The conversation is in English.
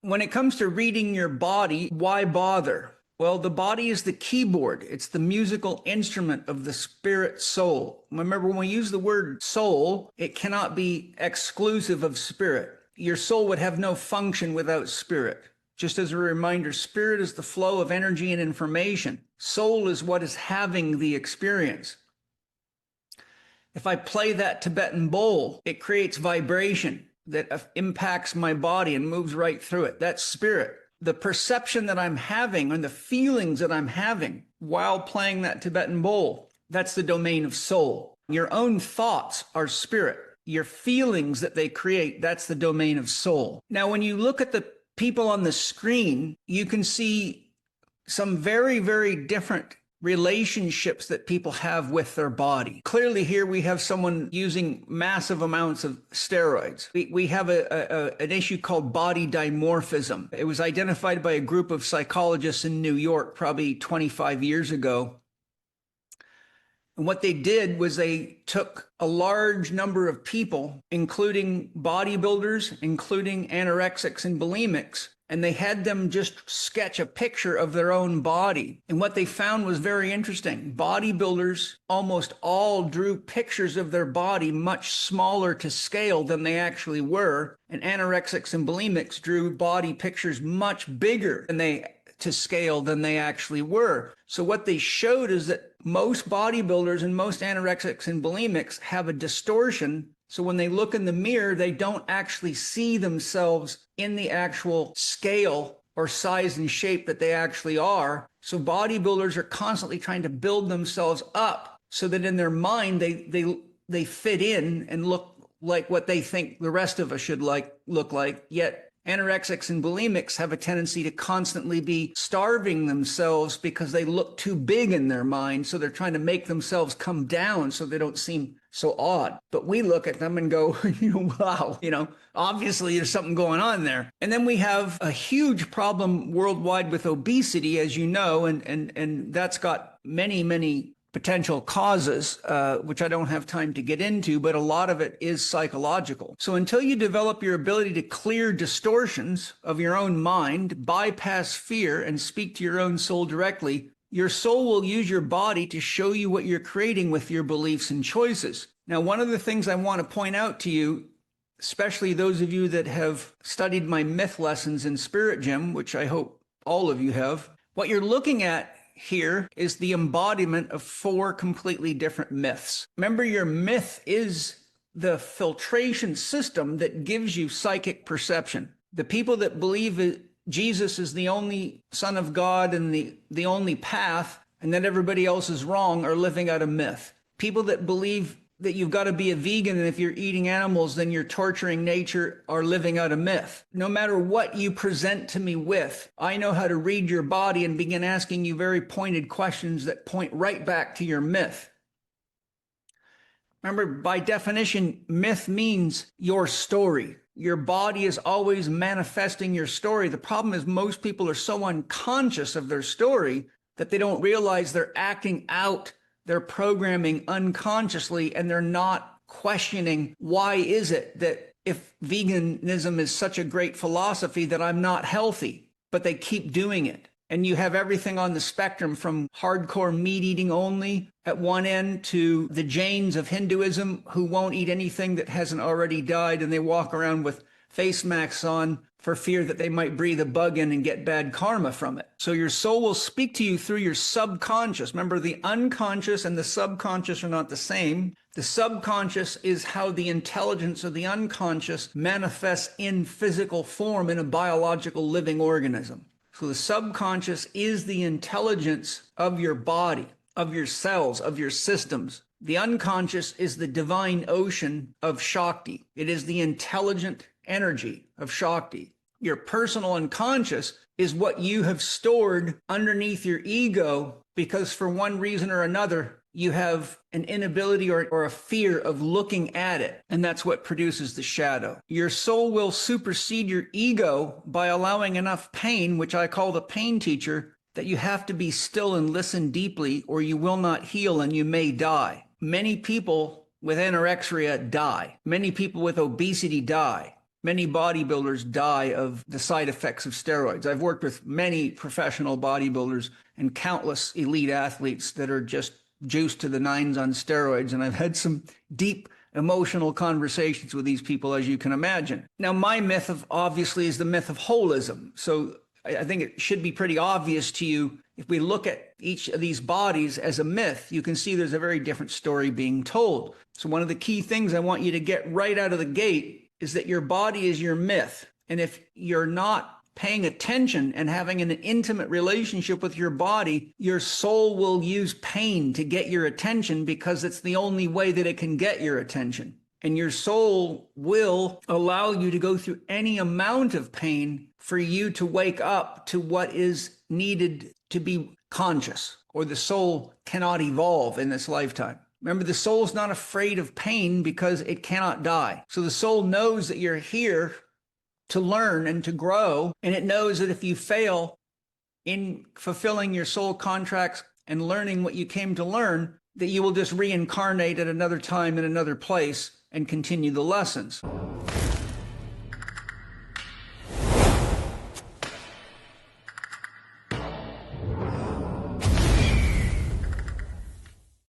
When it comes to reading your body, why bother? Well, the body is the keyboard. It's the musical instrument of the spirit soul. Remember, when we use the word soul, it cannot be exclusive of spirit. Your soul would have no function without spirit. Just as a reminder, spirit is the flow of energy and information. Soul is what is having the experience. If I play that Tibetan bowl, it creates vibration that impacts my body and moves right through it. That's spirit. The perception that I'm having and the feelings that I'm having while playing that Tibetan bowl, that's the domain of soul. Your own thoughts are spirit. Your feelings that they create, that's the domain of soul. Now, when you look at the people on the screen, you can see some very, very different relationships that people have with their body. Clearly here we have someone using massive amounts of steroids. We have an issue called body dimorphism. It was identified by a group of psychologists in New York probably 25 years ago. And what they did was they took a large number of people, including bodybuilders, including anorexics and bulimics, and they had them just sketch a picture of their own body. And what they found was very interesting. Bodybuilders almost all drew pictures of their body much smaller to scale than they actually were. And anorexics and bulimics drew body pictures much bigger to scale than they actually were. So what they showed is that most bodybuilders and most anorexics and bulimics have a distortion. So when they look in the mirror, they don't actually see themselves in the actual scale or size and shape that they actually are. So bodybuilders are constantly trying to build themselves up so that in their mind, they fit in and look like what they think the rest of us should look like. Yet anorexics and bulimics have a tendency to constantly be starving themselves because they look too big in their mind. So they're trying to make themselves come down so they don't seem so odd. But we look at them and go, wow, obviously there's something going on there. And then we have a huge problem worldwide with obesity, as you know, and that's got many, many potential causes, which I don't have time to get into, but a lot of it is psychological. So until you develop your ability to clear distortions of your own mind, bypass fear, and speak to your own soul directly, your soul will use your body to show you what you're creating with your beliefs and choices. Now, one of the things I want to point out to you, especially those of you that have studied my myth lessons in Spirit Gym, which I hope all of you have, what you're looking at here is the embodiment of 4 completely different myths. Remember, your myth is the filtration system that gives you psychic perception. The people that believe Jesus is the only Son of God and the only path, and that everybody else is wrong, are living out a myth. People that believe that you've got to be a vegan, and if you're eating animals, then you're torturing nature, are living out a myth. No matter what you present to me with, I know how to read your body and begin asking you very pointed questions that point right back to your myth. Remember, by definition, myth means your story. Your body is always manifesting your story. The problem is most people are so unconscious of their story that they don't realize they're acting out their programming unconsciously, and they're not questioning, why is it that if veganism is such a great philosophy that I'm not healthy? But they keep doing it. And you have everything on the spectrum from hardcore meat eating only at one end to the Jains of Hinduism who won't eat anything that hasn't already died, and they walk around with face masks on for fear that they might breathe a bug in and get bad karma from it. So your soul will speak to you through your subconscious. Remember, the unconscious and the subconscious are not the same. The subconscious is how the intelligence of the unconscious manifests in physical form in a biological living organism. So the subconscious is the intelligence of your body, of your cells, of your systems. The unconscious is the divine ocean of Shakti. It is the intelligent energy of Shakti. Your personal unconscious is what you have stored underneath your ego because for one reason or another, you have an inability or a fear of looking at it. And that's what produces the shadow. Your soul will supersede your ego by allowing enough pain, which I call the pain teacher, that you have to be still and listen deeply or you will not heal and you may die. Many people with anorexia die. Many people with obesity die. Many bodybuilders die of the side effects of steroids. I've worked with many professional bodybuilders and countless elite athletes that are just juiced to the nines on steroids. And I've had some deep emotional conversations with these people, as you can imagine. Now, my myth of obviously is the myth of holism. So I think it should be pretty obvious to you. If we look at each of these bodies as a myth, you can see there's a very different story being told. So one of the key things I want you to get right out of the gate is that your body is your myth. And if you're not paying attention and having an intimate relationship with your body, your soul will use pain to get your attention because it's the only way that it can get your attention. And your soul will allow you to go through any amount of pain for you to wake up to what is needed to be conscious, or the soul cannot evolve in this lifetime. Remember, the soul's not afraid of pain because it cannot die. So the soul knows that you're here to learn and to grow, and it knows that if you fail in fulfilling your soul contracts and learning what you came to learn, that you will just reincarnate at another time in another place and continue the lessons.